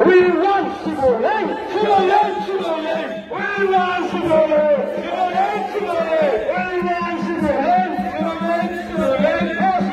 We want Shiboland. Shiboland, Shiboland. We want Shiboland. Shiboland, Shiboland. We want Shiboland. Shiboland, Shiboland.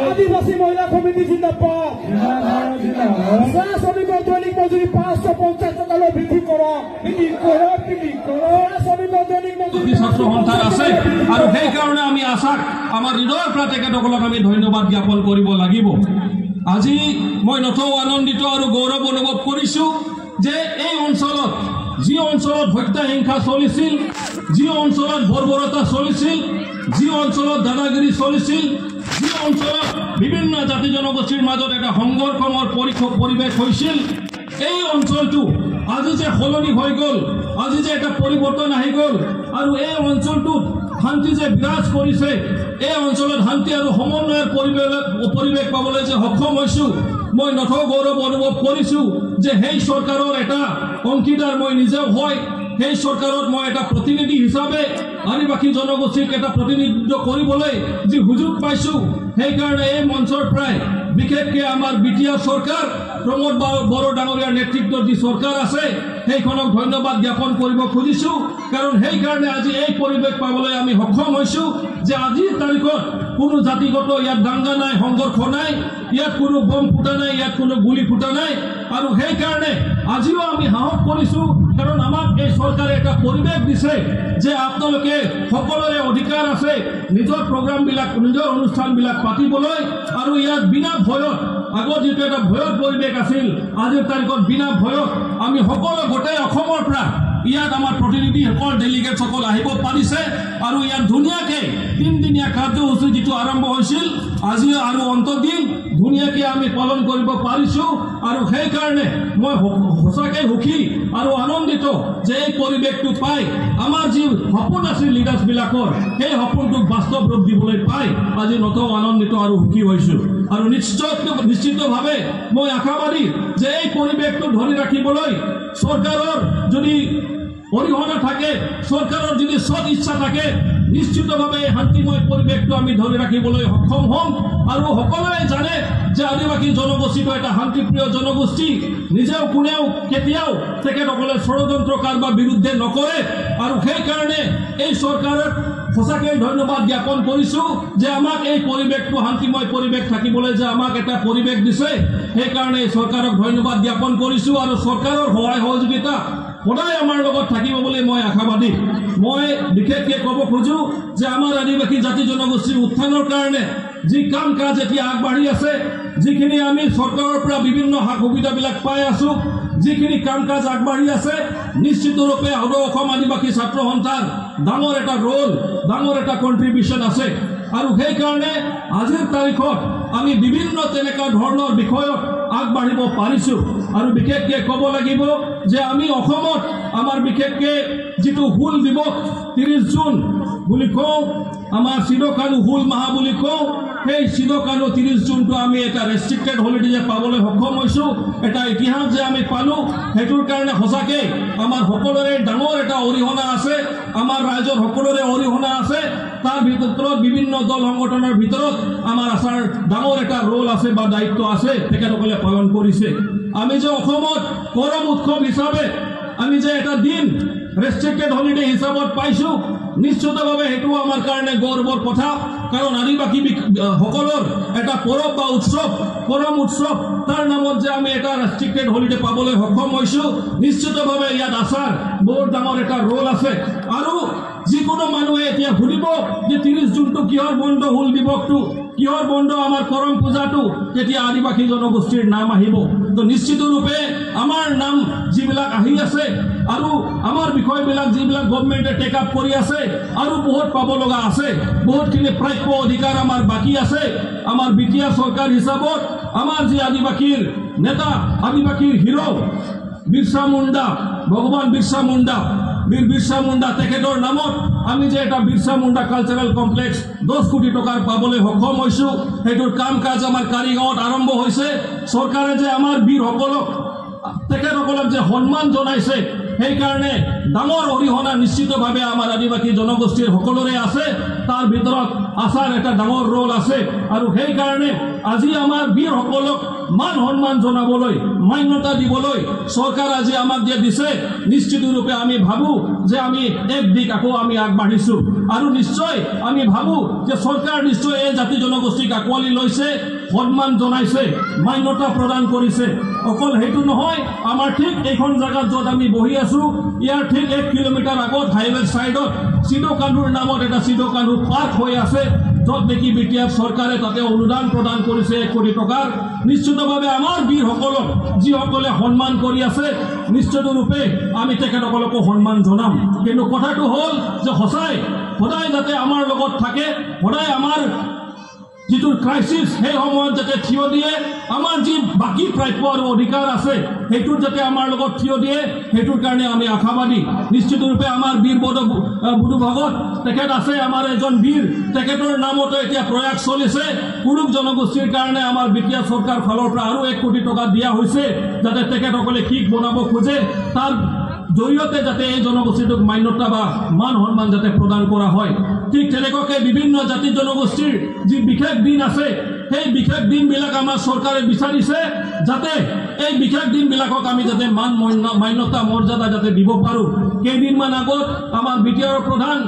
आदिवासी महिला committee जिंदाबाद চাহ শ্ৰমিকৰ দৈনিক মজুৰি 550 টকালৈ বৃদ্ধি কৰক শ্ৰমিকৰ দৈনিক মজুৰি ছাত্ৰ সন্থাৰ আছে আৰু সেই কাৰণে আমি আশাক আমাৰ হৃদয়ৰ পৰা তেখেতসকলক আমি ধন্যবাদ জ্ঞাপন কৰিব লাগিব। আজি মই নথৌ আনন্দিত আৰু গৌৰৱ অনুভৱ কৰিছোঁ যে এই অঞ্চলত যি অঞ্চলত হত্যা হিংসা চলিছিল, যি অঞ্চলত বৰ্বৰতা চলিছিল, যি অঞ্চলত দাদাগিৰি চলিছিল, যি অঞ্চলত বিভিন্ন জাতি জনগোষ্ঠীৰ মাজত এটা সংঘৰ্ষৰ পৰিৱেশ হৈছিল, এই অঞ্চলটো আজি যে সলনি হৈ গ'ল, আজি যে এটা পৰিৱৰ্তন আহি গ'ল আৰু এই অঞ্চলটোত শান্তি যে বিৰাজ কৰিছে, এই অঞ্চলত শান্তি আৰু সমন্বয়ৰ পৰিৱেশ পাবলৈ যে সক্ষম হৈছোঁ, মই নথৌ গৌৰৱ অনুভৱ কৰিছোঁ যে সেই চৰকাৰৰ এটা অংশীদাৰ মই নিজেও হয়। সেই চৰকাৰত মই এটা প্ৰতিনিধি হিচাপে আদিবাসী জনগোষ্ঠীক এটা প্ৰতিনিধিত্ব কৰিবলৈ যি সুযোগ পাইছোঁ, সেইকাৰণে এই মঞ্চৰ পৰাই বিশেষকৈ আমাৰ বিটিআৰ চৰকাৰ প্ৰমোদ বড়ো ডাঙৰীয়াৰ নেতৃত্বত যি চৰকাৰ আছে সেইখনক ধন্যবাদ জ্ঞাপন কৰিব খুজিছোঁ। কাৰণ সেইকাৰণে আজি এই পৰিৱেশ পাবলৈ আমি সক্ষম হৈছোঁ যে আজিৰ তাৰিখত কোনো জাতিগত ইয়াত দাঙ্গা নাই, সংঘৰ্ষ নাই, ইয়াত কোনো বম ফুটা নাই, ইয়াত কোনো গুলি ফুটা নাই। আৰু সেইকাৰণে আজিও আমি সাহস কৰিছোঁ কাৰণ আমাক এই চৰকাৰে এটা পৰিৱেশ দিছে যে আপোনালোকে সকলোৰে অধিকাৰ আছে নিজৰ প্ৰগ্ৰামবিলাক, নিজৰ অনুষ্ঠানবিলাক পাতিবলৈ আৰু ইয়াত বিনা ভয়ত, আগত যিটো এটা ভয়ত পৰিৱেশ আছিল, আজিৰ তাৰিখত বিনা ভয়ত আমি সকলো গোটেই অসমৰ পৰা ইয়াত আমাৰ প্ৰতিনিধিসকল, ডেলিগেটসকল আহিব পাৰিছে আৰু ইয়াত ধুনীয়াকৈ 3দিনীয়া কাৰ্যসূচী যিটো আৰম্ভ হৈছিল আজি আৰু অন্তদিন ধুনীয়াকৈ আমি পালন কৰিব পাৰিছোঁ। আৰু সেইকাৰণে মই সঁচাকৈ সুখী আৰু আনন্দিত যে এই পৰিৱেশটো পাই আমাৰ যি সপোন আছিল লিডাৰ্ছবিলাকৰ, সেই সপোনটোক বাস্তৱ ৰূপ দিবলৈ পাই আজি নথৌ আনন্দিত আৰু সুখী হৈছোঁ। আৰু নিশ্চিতভাৱে মই আশাবাদী যে এই পৰিৱেশটো ধৰি ৰাখিবলৈ চৰকাৰৰ যদি অৰিহণা থাকে, চৰকাৰৰ যদি সৎ ইচ্ছা থাকে, নিশ্চিতভাৱে শান্তিময় পৰিৱেশটো আমি ধৰি ৰাখিবলৈ সক্ষম হ'ম। আৰু সকলোৱে জানে যে আদিবাসী জনগোষ্ঠীটো এটা শান্তিপ্ৰিয় জনগোষ্ঠী, নিজেও কোনেও কেতিয়াও তেখেতসকলে ষড়যন্ত্ৰ কাৰোবাৰ বিৰুদ্ধে নকৰে। আৰু সেইকাৰণে এই চৰকাৰক সঁচাকৈ ধন্যবাদ জ্ঞাপন কৰিছোঁ যে আমাক এই পৰিৱেশটো শান্তিময় পৰিৱেশ থাকিবলৈ যে আমাক এটা পৰিৱেশ দিছে, সেইকাৰণে এই চৰকাৰক ধন্যবাদ জ্ঞাপন কৰিছোঁ। আৰু চৰকাৰৰ সহায় সহযোগিতা সদায় আমাৰ লগত থাকিব বুলি মই আশাবাদী। মই বিশেষকৈ ক'ব খোজোঁ যে আমাৰ আদিবাসী জাতি জনগোষ্ঠীৰ উত্থানৰ কাৰণে যি কাম কাজ এতিয়া আগবাঢ়ি আছে, যিখিনি আমি চৰকাৰৰ পৰা বিভিন্ন সা সুবিধাবিলাক পাই আছোঁ, যিখিনি কাম কাজ আগবাঢ়ি আছে, নিশ্চিতৰূপে সদৌ অসম আদিবাসী ছাত্ৰ সন্থাৰ ডাঙৰ এটা ৰোল, ডাঙৰ এটা কণ্ট্ৰিবিউশ্যন আছে। আৰু সেইকাৰণে আজিৰ তাৰিখত আমি বিভিন্ন তেনেকুৱা ধৰণৰ বিষয়ত আগবাঢ়িব পাৰিছোঁ। আৰু বিশেষকৈ ক'ব লাগিব যে আমি অসমত আমাৰ বিশেষকৈ যিটো হুল দিৱস 30 জুন বুলি কওঁ, আমাৰ চিৰকালু হুল মাহ বুলি কওঁ, সেই চিৰকালু 30 জুনটো আমি এটা ৰেষ্ট্ৰিক্টেড হলিডে যে পাবলৈ সক্ষম হৈছোঁ, এটা ইতিহাস যে আমি পালোঁ, সেইটোৰ কাৰণে সঁচাকৈ আমাৰ সকলোৰে ডাঙৰ এটা অৰিহণা আছে, আমাৰ ৰাইজৰ সকলোৰে অৰিহণা আছে। তাৰ ভিতৰত বিভিন্ন দল সংগঠনৰ ভিতৰত আমাৰ আচাৰ ডাঙৰ এটা ৰোল আছে বা দায়িত্ব আছে, তেখেতসকলে পালন কৰিছে। আমি যে অসমত কৰম উৎসৱ হিচাপে আমি যে এটা দিন ৰেষ্ট্ৰিক্টেড হলিডে হিচাপত পাইছোঁ, নিশ্চিতভাৱে সেইটো আমাৰ কাৰণে গৌৰৱৰ কথা কাৰণ আদিবাসী সকলৰ এটা পৰৱ বা উৎসৱ পৰম উৎসৱ তাৰ নামত যে আমি এটা ৰেষ্ট্ৰিক্টেড হলিডে পাবলৈ সক্ষম হৈছোঁ নিশ্চিতভাৱে ইয়াত আছাৰ বহুত ডাঙৰ এটা ৰোল আছে আৰু যিকোনো মানুহে এতিয়া সুধিব যে 30 জুনটো কিহৰ বন্ধ হুল দিৱসটো কিহৰ বন্ধ আমাৰ কৰম পূজাটো তেতিয়া আদিবাসী জনগোষ্ঠীৰ নাম আহিব তো নিশ্চিত ৰূপে আমাৰ নাম যিবিলাক আহি আছে আৰু আমাৰ বিষয়বিলাক যিবিলাক গভৰ্ণমেণ্টে টেক আপ কৰি আছে আৰু বহুত পাব লগা আছে বহুতখিনি প্ৰাপ্য অধিকাৰ আমাৰ বাকী আছে আমাৰ বিটিয়া চৰকাৰ হিচাপত আমাৰ যি আদিবাসীৰ নেতা আদিবাসীৰ হিৰো বিৰছা মুণ্ডা ভগৱান বিৰছা মুণ্ডা বীৰ বিৰসা মুন্ডা তেখেতৰ নামত আমি যে এটা বিৰসা মুন্ডা কালচাৰাল কমপ্লেক্স 10 কোটি টাকাৰ পাবলৈ সক্ষম হৈছোঁ সেইটোৰ কাম কাজ আমাৰ কাৰিগাঁৱত আৰম্ভ হৈছে চৰকাৰে যে আমাৰ বীৰসকলক তেখেতসকলক যে সন্মান জনাইছে সেই কাৰণে ডাঙৰ অৰিহণা নিশ্চিতভাৱে আমাৰ আদিবাসী জনগোষ্ঠীৰ সকলোৰে আছে তাৰ ভিতৰত আছাৰ এটা ডাঙৰ ৰোল আছে আৰু সেই কাৰণে আজি আমাৰ বীৰসকলক মান সন্মান জনাবলৈ মান্যতা দিবলৈ চৰকাৰ আজি আমাক যে দিছে নিশ্চিত ৰূপে আমি ভাবো যে আমি এক দিক আকৌ আমি আগবাঢ়িছোঁ আৰু নিশ্চয় আমি ভাবো যে চৰকাৰ নিশ্চয় এই জাতি জনগোষ্ঠীক আকোৱালি লৈছে সন্মান জনাইছে মান্যতা প্ৰদান কৰিছে অকল সেইটো নহয় আমাৰ ঠিক এইখন জায়গাত য'ত আমি বহি আছো ইয়াৰ ঠিক 1 কিলোমিটাৰ আগত হাইৱে সাইডত সিদ্ধকানুৰ নামত এটা সিদ্ধকানু পাৰ্ক হৈ আছে য'ত নেকি বিটিআৰ চৰকাৰে তাতে অনুদান প্ৰদান কৰিছে 1 কোটি টকাৰ নিশ্চিতভাৱে আমাৰ বীৰসকলক যিসকলে সন্মান কৰি আছে নিশ্চিত ৰূপে আমি তেখেতসকলকো সন্মান জনাম কিন্তু কথাটো হ'ল যে সদায় যাতে আমাৰ লগত থাকে সদায় আমাৰ যিটো ক্ৰাইসিস সেই সময়ত যাতে থিয় দিয়ে আমাৰ যি বাকি প্ৰাপ্য আৰু অধিকাৰ আছে সেইটো যাতে আমাৰ লগত থিয় দিয়ে সেইটোৰ কাৰণে আমি আশাবাদী নিশ্চিত ৰূপে আমাৰ বীৰ বুধু ভগত তেখেত আছে আমাৰ এজন বীৰ তেখেতৰ নামতে এতিয়া প্ৰয়াস চলিছে কুৰুক জনগোষ্ঠীৰ কাৰণে আমাৰ বিটিয়া চৰকাৰ ফালৰ পৰা আৰু 1 কোটি টকা দিয়া হৈছে যাতে তেখেতসকলে কিক বনাব খোজে তাৰ জৰিয়তে যাতে এই জনগোষ্ঠীটোক মান্যতা বা মান সন্মান যাতে প্ৰদান কৰা হয় ঠিক তেনেকৈ বিভিন্ন জাতি জনগোষ্ঠীৰ যি বিশেষ দিন আছে সেই বিশেষ দিনবিলাক আমাৰ চৰকাৰে বিচাৰিছে যাতে এই বিশেষ দিনবিলাকক আমি যাতে মান মান্যতা মৰ্যাদা যাতে দিব পাৰোঁ কেইদিনমান আগত আমাৰ বিটিআৰ প্ৰধান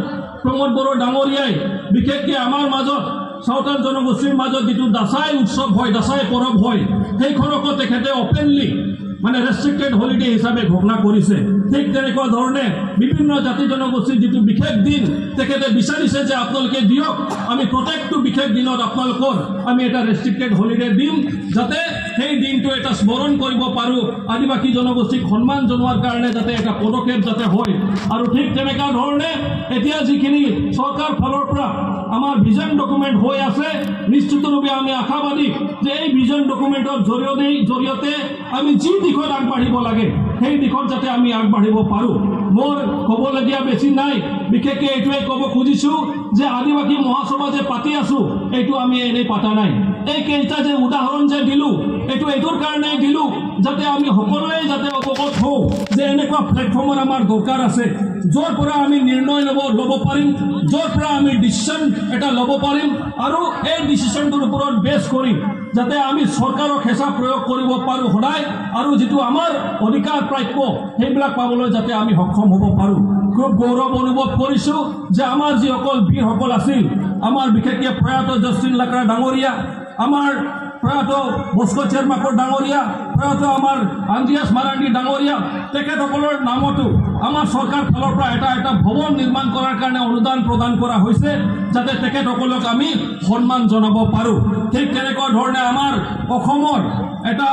প্ৰমোদ বড়ো ডাঙৰীয়াই বিশেষকৈ আমাৰ মাজত সাঁওতাল জনগোষ্ঠীৰ মাজত যিটো দাসাই উৎসৱ হয় দাসাই পৰৱ হয় সেইখনকো তেখেতে অপেনলি মানে ৰেষ্ট্ৰিক্টেড হলিডে হিচাপে ঘোষণা কৰিছে ঠিক তেনেকুৱা ধৰণে বিভিন্ন জাতি জনগোষ্ঠীৰ যিটো বিশেষ দিন তেখেতে বিচাৰিছে যে আপোনালোকে দিয়ক আমি প্ৰত্যেকটো বিশেষ দিনত আপোনালোকৰ আমি এটা ৰেষ্ট্ৰিক্টেড হলিডে দিম যাতে সেই দিনটো এটা স্মৰণ কৰিব পাৰোঁ আদিবাসী জনগোষ্ঠীক সন্মান জনোৱাৰ কাৰণে যাতে এটা পদক্ষেপ যাতে হয় আৰু ঠিক তেনেকুৱা ধৰণে এতিয়া যিখিনি চৰকাৰ ফালৰ পৰা আমাৰ ভিজন ডকুমেণ্ট হৈ আছে নিশ্চিতভাৱে আমি আশাবাদী যে এই ভিজন ডকুমেণ্টৰ জৰিয়তে আমি যি দিশত আগবাঢ়িব লাগে সেই দিশত যাতে আমি আগবাঢ়িব পাৰোঁ মোৰ ক'বলগীয়া বেছি নাই বিশেষকৈ এইটোৱে ক'ব খুজিছোঁ যে আদিবাসী মহাসভা যে পাতি আছোঁ এইটো আমি এনেই পাতা নাই এই কেইটা যে উদাহৰণ যে দিলোঁ এইটোৰ কাৰণে দিলোঁ যাতে আমি সকলোৱে যাতে অৱগত হওঁ যে এনেকুৱা প্লেটফৰ্মৰ আমাৰ দৰকাৰ আছে য'ৰ পৰা আমি নিৰ্ণয় ল'ব পাৰিম য'ৰ পৰা আমি ডিচিশ্যন এটা ল'ব পাৰিম আৰু এই ডিচিশ্যনটোৰ ওপৰত বেছ কৰি যাতে আমি চৰকাৰক হেঁচা প্ৰয়োগ কৰিব পাৰোঁ সদায় আৰু যিটো আমাৰ অধিকাৰ প্ৰাপ্য সেইবিলাক পাবলৈ যাতে আমি সক্ষম হ'ব পাৰোঁ খুব গৌৰৱ অনুভৱ কৰিছোঁ যে আমাৰ যিসকল বীৰসকল আছিল আমাৰ বিশেষকৈ প্ৰয়াত জষ্টিন লাকৰা ডাঙৰীয়া আমাৰ প্ৰয়াত বস্কো চেৰমাকৰ ডাঙৰীয়া প্ৰয়াত আমাৰ আন্দ্ৰিয়াছ মাৰাণ্ডী ডাঙৰীয়া তেখেতসকলৰ নামতো আমাৰ চৰকাৰ ফালৰ পৰা এটা ভৱন নিৰ্মাণ কৰাৰ কাৰণে অনুদান প্ৰদান কৰা হৈছে যাতে তেখেতসকলক আমি সন্মান জনাব পাৰোঁ ঠিক তেনেকুৱা ধৰণে আমাৰ অসমৰ এটা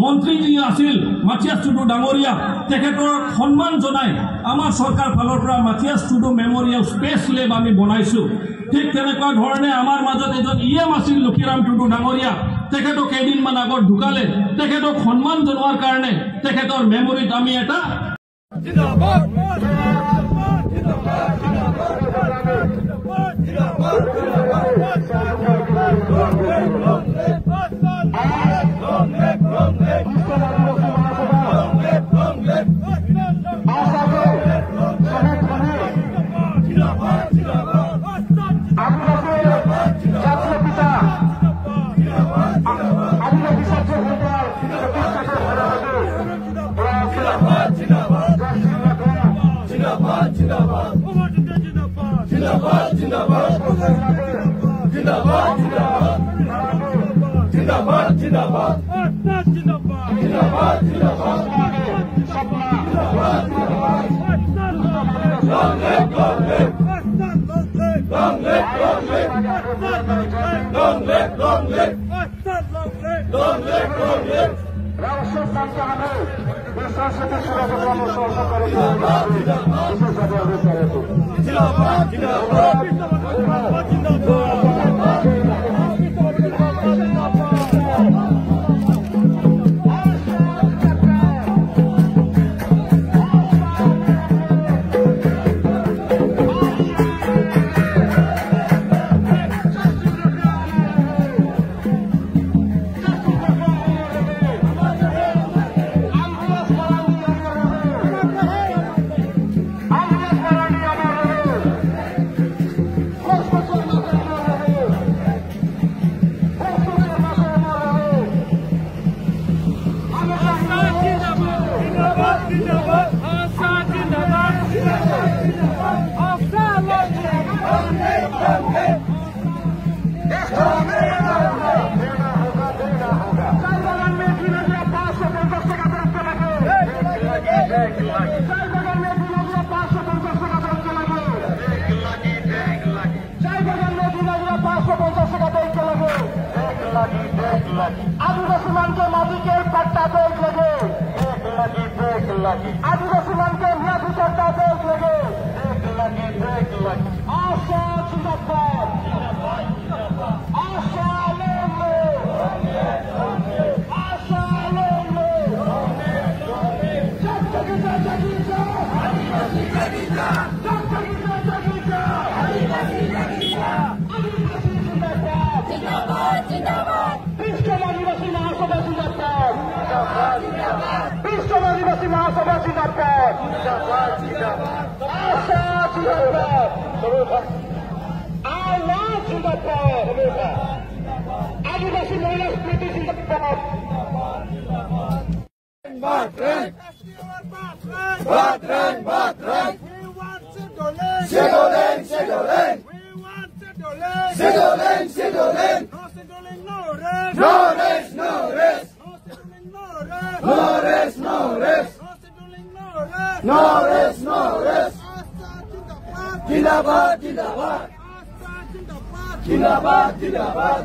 মন্ত্ৰী যি আছিল মাথিয়াছ টুডু ডাঙৰীয়া তেখেতৰ সন্মান জনাই আমাৰ চৰকাৰ ফালৰ পৰা মাথিয়াছ টুডু মেমৰিয়েল স্পেচ লেব আমি বনাইছোঁ ঠিক তেনেকুৱা ধৰণে আমাৰ মাজত এজন ইএম আছিল লক্ষীৰাম টুডু ডাঙৰীয়া তেখেতক কেইদিনমান আগত ঢুকালে তেখেতক সন্মান জনোৱাৰ কাৰণে তেখেতৰ মেমৰিত আমি এটা Zindabad आदिवासी मान के माटी के पट्टा देख लगे आदिवासी मान के माटी पट्टा देख लगे आशा जिंदाबाद आशा लेंगे आशा लेंगे आदिवासी महासभा जिंदाबाद आदिवासी महासभा जिंदाबाद आशा जिंदाबाद आवाज जिंदाबाद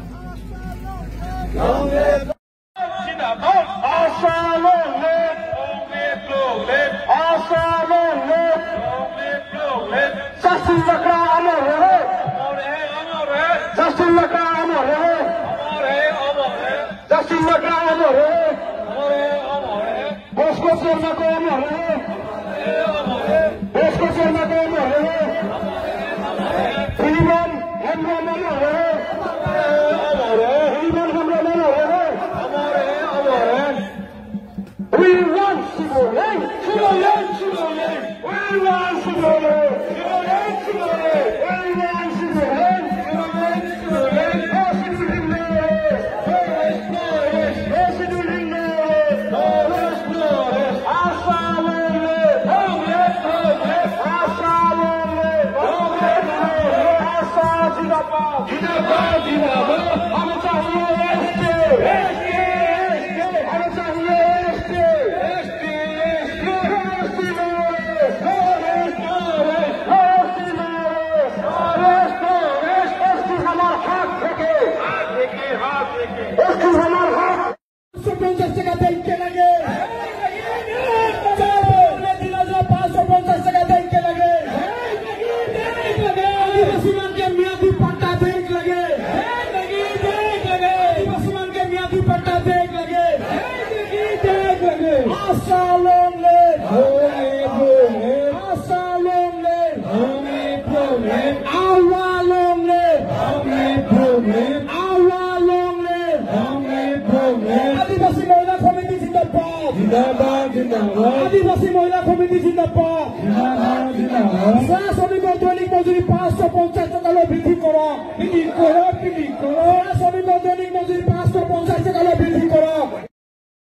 आदिवासी महिला स्मृति जिंदाबाद आदिवासी महिला समिति जिंदाबाद চাহ শ্ৰমিকৰ দৈনিক মজুৰি 550 টকালৈ বৃদ্ধি কৰক চাহ শ্ৰমিকৰ দৈনিক মজুৰি 550 টকালৈ বৃদ্ধি কৰক